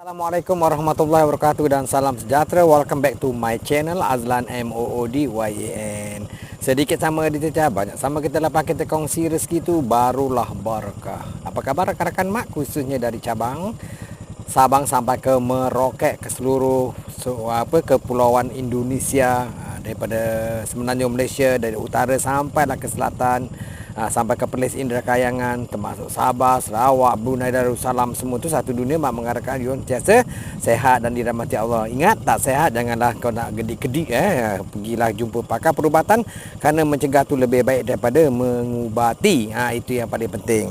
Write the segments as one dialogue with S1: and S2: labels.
S1: Assalamualaikum warahmatullahi wabarakatuh dan salam sejahtera. Welcome back to my channel Azlan MOODYAN. Sedikit sama dicecah, banyak sama kita lepas kita kongsi rezeki tu barulah barakah. Apa khabar rakan-rakan mak, khususnya dari cabang Sabang sampai ke Merauke, ke seluruh kepulauan Indonesia, daripada semenanjung Malaysia, dari utara sampailah ke selatan, sampai ke Perlis Indra Kayangan, termasuk Sabah, Sarawak, Brunei Darussalam, semua tu satu dunia mak mengharapkan you sentiasa sehat dan dirahmati Allah. Ingat, tak sehat janganlah kau nak gedik-gedik, pergilah jumpa pakar perubatan, kerana mencegah tu lebih baik daripada mengubati. Itu yang paling penting.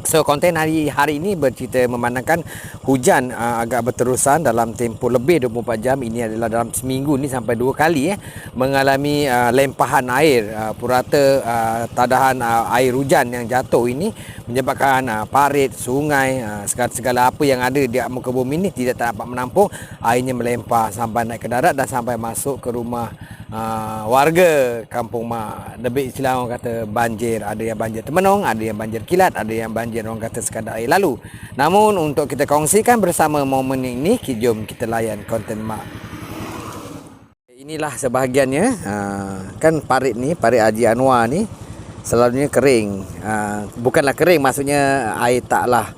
S1: So, konten hari ini bercerita memandangkan hujan agak berterusan dalam tempoh lebih 24 jam. Ini adalah dalam seminggu ni sampai 2 kali mengalami lempahan air, purata tadahan air hujan yang jatuh ini menyebabkan parit, sungai, segala apa yang ada di muka bumi ini tidak dapat menampung. Airnya melempah sampai naik ke darat dan sampai masuk ke rumah warga kampung mak. Lebih istilah orang kata banjir. Ada yang banjir termenung, ada yang banjir kilat, ada yang banjir orang kata sekadar air lalu. Namun untuk kita kongsikan bersama momen ini, jom kita layan konten mak. Inilah sebahagiannya. Kan parit ni, parit Haji Anwar ni selalunya kering. Bukanlah kering, maksudnya air taklah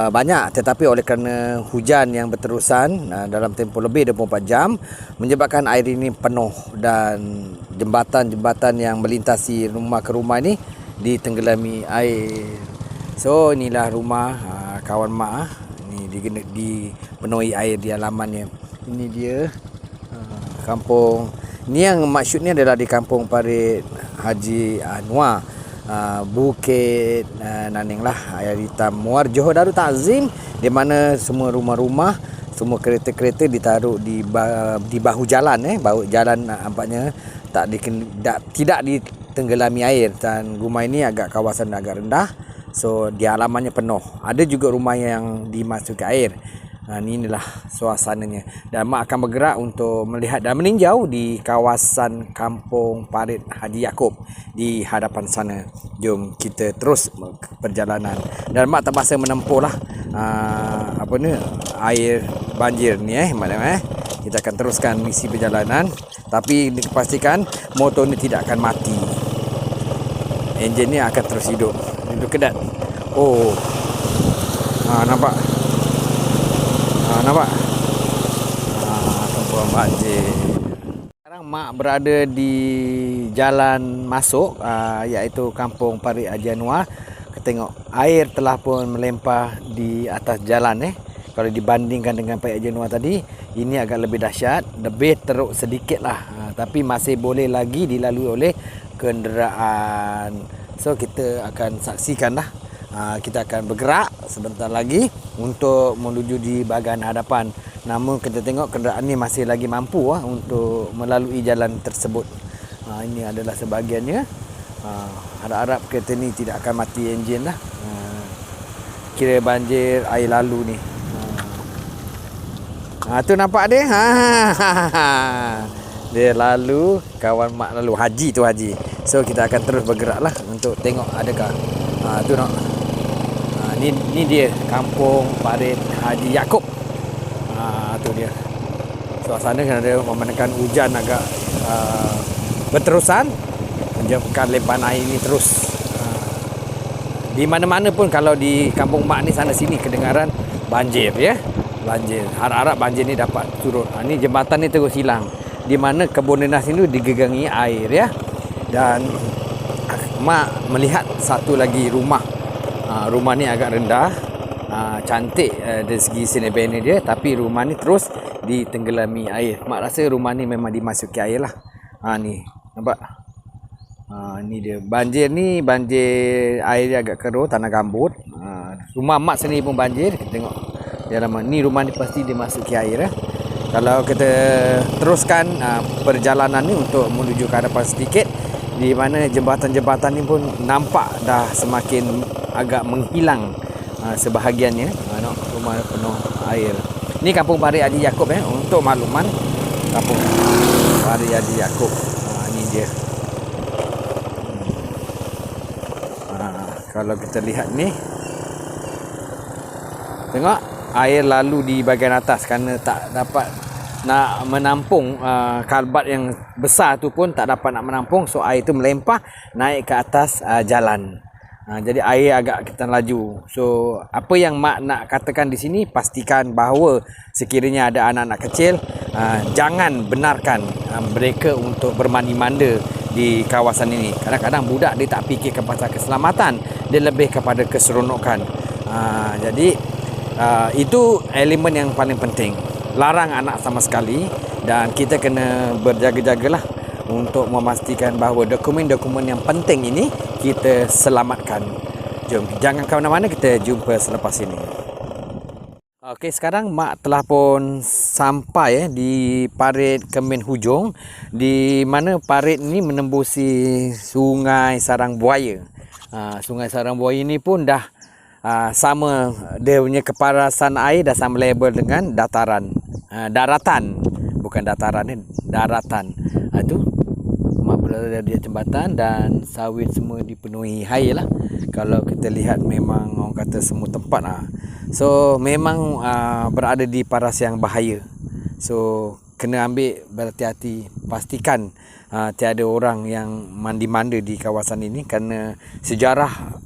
S1: banyak, tetapi oleh kerana hujan yang berterusan dalam tempoh lebih 24 jam menyebabkan air ini penuh dan jembatan-jembatan yang melintasi rumah ke rumah ini ditenggelami air. So inilah rumah kawan mak ini dipenuhi air di halamannya. Ini dia kampung. Ini yang maksud ni adalah di kampung parit Haji Anwar, Bukit Naning lah, Air Hitam Muar, Johor Darul Ta'zim, di mana semua rumah-rumah, semua kereta-kereta ditaruh di bahu jalan, bahu jalan nampaknya tidak ditenggelami air, dan rumah ini agak kawasan agak rendah, so di halamannya penuh. Ada juga rumah yang dimasuki air. Inilah suasananya, dan mak akan bergerak untuk melihat dan meninjau di kawasan kampung parit Haji Yaakob di hadapan sana. Jom kita terus perjalanan, dan mak terpaksa menempuhlah air banjir ni kita akan teruskan misi perjalanan, tapi dipastikan motor ni tidak akan mati, enjin ni akan terus hidup. Kedat. Nampak tumpuan banjir. Sekarang mak berada di jalan masuk, iaitu kampung parit Haji Anwar. Kita tengok air telah pun melempah di atas jalan. Kalau dibandingkan dengan parit Haji Anwar tadi, ini agak lebih dahsyat, lebih teruk sedikit lah, tapi masih boleh lagi dilalui oleh kenderaan. So kita akan saksikan lah. Kita akan bergerak sebentar lagi untuk menuju di bahagian hadapan. Namun kita tengok kenderaan ni masih lagi mampu untuk melalui jalan tersebut. Ini adalah sebahagiannya. Harap-harap kereta ni tidak akan mati enjin lah. Kira banjir air lalu ni. Tu nampak dia. Dia lalu, kawan mak lalu, Haji tu Haji. So kita akan terus bergerak lah untuk tengok adakah. Tu nak. Ni dia kampung parit Haji Yaakob. Tu dia suasana, kerana memandangkan hujan agak berterusan, menyebabkan lempahan air ini terus di mana-mana pun. Kalau di kampung mak ni sana sini kedengaran banjir, banjir. Harap-harap banjir ni dapat turun. Ni jembatan ni terus hilang, di mana kebun nenas ini digegangi air, dan mak melihat satu lagi rumah. Rumah ni agak rendah, cantik dari segi senebene dia, tapi rumah ni terus ditenggelami air. Mak rasa rumah ni memang dimasuki air lah. Ni nampak. Ni dia banjir ni, banjir air dia agak keruh, tanah gambut. Rumah mak sendiri pun banjir. Kita tengok di halaman ni, rumah ni pasti dimasuki air. Kalau kita teruskan perjalanan ni untuk menuju ke hadapan sedikit, di mana jembatan-jembatan ni pun nampak dah semakin agak menghilang sebahagiannya. Rumah penuh air. Ni kampung parit Haji Yaakob, untuk makluman, kampung parit Haji Yaakob. Ni dia. Kalau kita lihat ni, tengok air lalu di bahagian atas kerana tak dapat nak menampung, kalbat yang besar tu pun tak dapat nak menampung, so air tu melempah naik ke atas jalan. Jadi air agak kita laju. So apa yang mak nak katakan di sini, pastikan bahawa sekiranya ada anak-anak kecil, jangan benarkan mereka untuk bermandi-manda di kawasan ini. Kadang-kadang budak dia tak fikirkan pasal keselamatan, dia lebih kepada keseronokan. Jadi itu elemen yang paling penting. Larang anak sama sekali, dan kita kena berjaga-jagalah untuk memastikan bahawa dokumen-dokumen yang penting ini kita selamatkan. Jom, jangan ke mana-mana, kita jumpa selepas ini. Okey, sekarang mak telah pun sampai di parit Kemin Hujung, di mana parit ini menembusi Sungai Sarang Buaya. Sungai Sarang Buaya ini pun dah sama, dia punya keparasan air dah sama level dengan daratan, bukan dataran ni, daratan. Itu mak berada di jembatan dan sawit semua dipenuhi air lah. Kalau kita lihat memang orang kata semua tempat so memang berada di paras yang bahaya. So kena ambil berhati-hati, pastikan tiada orang yang mandi-manda di kawasan ini, kerana sejarah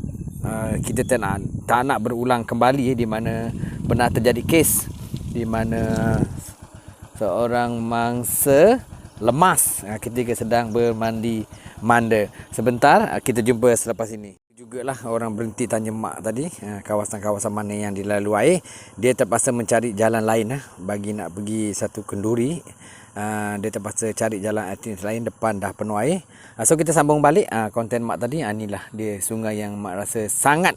S1: kita tak nak berulang kembali di mana benar terjadi kes di mana seorang mangsa lemas ketika sedang bermandi manda. Sebentar, kita jumpa selepas ini. Jugalah orang berhenti tanya mak tadi kawasan-kawasan mana yang dilalui air. Dia terpaksa mencari jalan lain bagi nak pergi satu kenduri. Dia terpaksa cari jalan alternatif lain, depan dah penuh air. So kita sambung balik konten mak tadi. Inilah dia sungai yang mak rasa sangat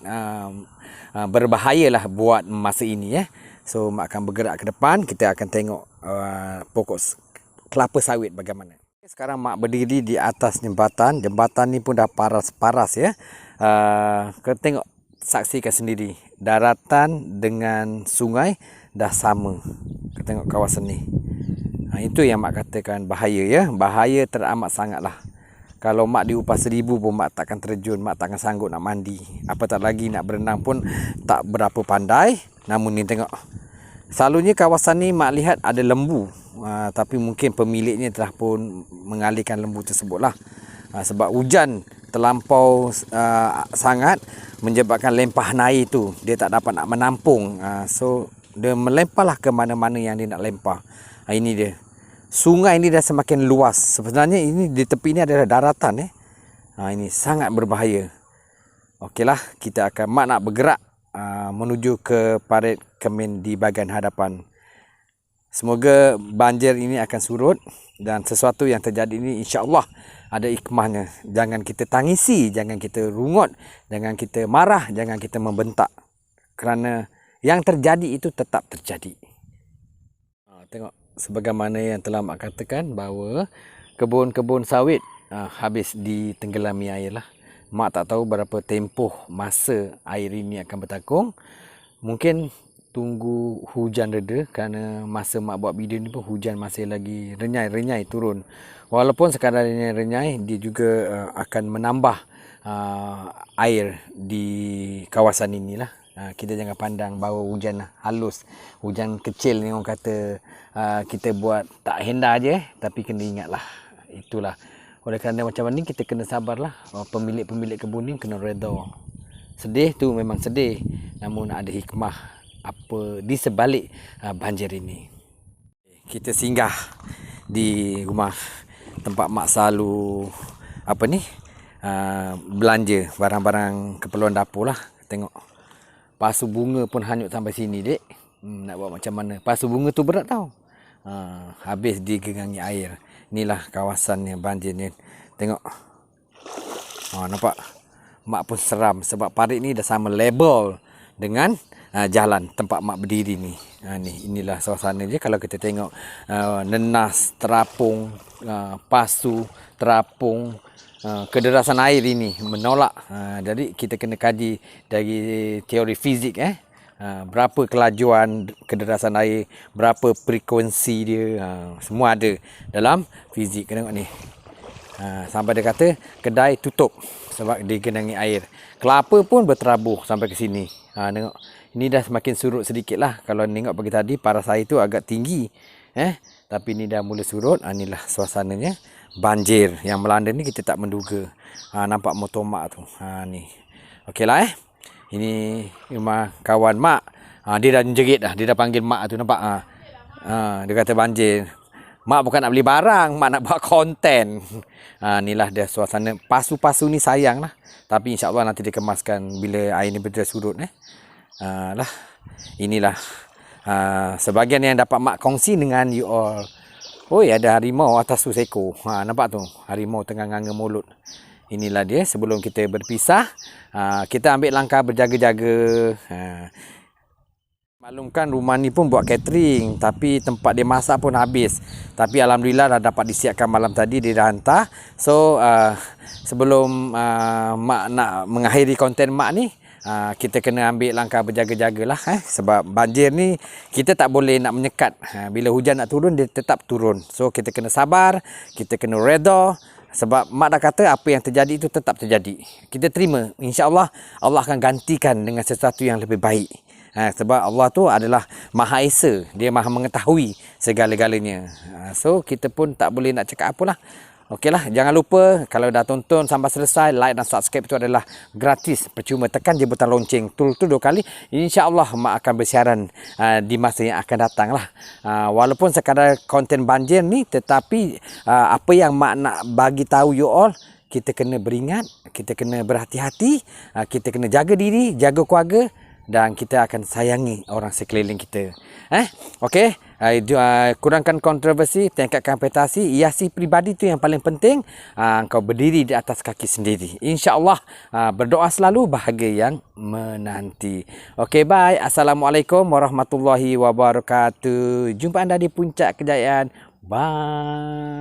S1: berbahayalah buat masa ini. So mak akan bergerak ke depan, kita akan tengok pokok kelapa sawit bagaimana. Sekarang mak berdiri di atas jembatan. Jembatan ni pun dah paras-paras ya. Kita tengok, saksikan sendiri. Daratan dengan sungai dah sama. Kita tengok kawasan ni. Itu yang mak katakan bahaya ya. Bahaya teramat sangatlah. Kalau mak diupah 1,000 pun mak takkan terjun, mak takkan sanggup nak mandi. Apatah lagi nak berenang pun tak berapa pandai. Namun ni tengok. Selalunya kawasan ni mak lihat ada lembu. Tapi mungkin pemiliknya telah pun mengalihkan lembu tersebutlah. Sebab hujan terlampau sangat menyebabkan lempahan air tu. Dia tak dapat nak menampung. So dia melempahlah ke mana-mana yang dia nak lempah. Ini dia. Sungai ini dah semakin luas. Sebenarnya ini di tepi ini adalah daratan. Ini sangat berbahaya. Okeylah, kita akan mak nak bergerak menuju ke parit Kemin di bahagian hadapan. Semoga banjir ini akan surut dan sesuatu yang terjadi ini insya-Allah ada hikmahnya. Jangan kita tangisi, jangan kita rungut, jangan kita marah, jangan kita membentak. Kerana yang terjadi itu tetap terjadi. Tengok sebagaimana yang telah mak katakan bahawa kebun-kebun sawit habis ditenggelami air lah. Mak tak tahu berapa tempoh masa air ini akan bertakung. Mungkin tunggu hujan reda, kerana masa mak buat video ni pun hujan masih lagi renyai-renyai turun. Walaupun sekadar renyai, dia juga akan menambah air di kawasan inilah. Kita jangan pandang bahawa hujan halus, hujan kecil ni orang kata kita buat tak hendak je, tapi kena ingatlah. Itulah. Oleh kerana macam ni kita kena sabarlah. Pemilik-pemilik kebun ni kena redha. Sedih tu memang sedih, namun ada hikmah apa di sebalik banjir ini. Kita singgah di rumah tempat mak selalu belanja barang-barang keperluan dapur lah. Tengok pasu bunga pun hanyut sampai sini, dek. Nak buat macam mana? Pasu bunga tu berat tau. Habis digenangi air. Inilah kawasan yang banjir ni. Tengok. Nampak? Mak pun seram sebab parit ni dah sama level dengan jalan tempat mak berdiri ni. Inilah suasana je. Kalau kita tengok nenas, terapung, pasu, terapung, kederasan air ini menolak. Jadi kita kena kaji dari teori fizik. Berapa kelajuan kederasan air, berapa frekuensi dia, semua ada dalam fizik. Tengok ni. Sampai dia kata kedai tutup sebab digenangi air. Kelapa pun berterabuh sampai ke sini. Tengok. Ini dah semakin surut sedikit lah. Kalau tengok pagi tadi paras air tu agak tinggi. Tapi ni dah mula surut. Inilah suasananya. Banjir yang melanda ni kita tak menduga. Nampak motor mak tu. Ni. Okeylah Ini rumah kawan mak. Dia dah jerit dah. Dia dah panggil mak tu, nampak. Dia kata banjir. Mak bukan nak beli barang, mak nak buat konten. Inilah dia suasana. Pasu-pasu ni sayang lah. Tapi insya-Allah nanti dikemaskan bila air ni betul surut. Lah. Inilah sebahagian yang dapat mak kongsi dengan you all. Oi, ada harimau atas tu seekor. Nampak tu? Harimau tengah nganga mulut. Inilah dia sebelum kita berpisah. Kita ambil langkah berjaga-jaga. Maklumkan rumah ni pun buat catering, tapi tempat dia masak pun habis. Tapi alhamdulillah dah dapat disiapkan malam tadi, dia dah hantar. So sebelum mak nak mengakhiri konten mak ni, kita kena ambil langkah berjaga-jagalah sebab banjir ni kita tak boleh nak menyekat. Bila hujan nak turun dia tetap turun. So kita kena sabar, kita kena redha sebab mak dah kata apa yang terjadi itu tetap terjadi. Kita terima, insya-Allah Allah akan gantikan dengan sesuatu yang lebih baik. Sebab Allah tu adalah Maha Esa, dia Maha mengetahui segala-galanya. So kita pun tak boleh nak cakap apalah. Okeylah, jangan lupa kalau dah tonton sampai selesai, like dan subscribe itu adalah gratis, percuma. Tekan je butang lonceng tu 2 kali. InsyaAllah mak akan bersiaran di masa yang akan datang lah. Walaupun sekadar konten banjir ni, tetapi apa yang mak nak bagi tahu you all, kita kena beringat, kita kena berhati-hati, kita kena jaga diri, jaga keluarga, dan kita akan sayangi orang sekeliling kita. Okey, kurangkan kontroversi, tingkatkan prestasi, hiasi peribadi tu yang paling penting. Kau berdiri di atas kaki sendiri. InsyaAllah berdoa selalu, bahagia yang menanti. Okey, bye. Assalamualaikum warahmatullahi wabarakatuh. Jumpa anda di puncak kejayaan. Bye.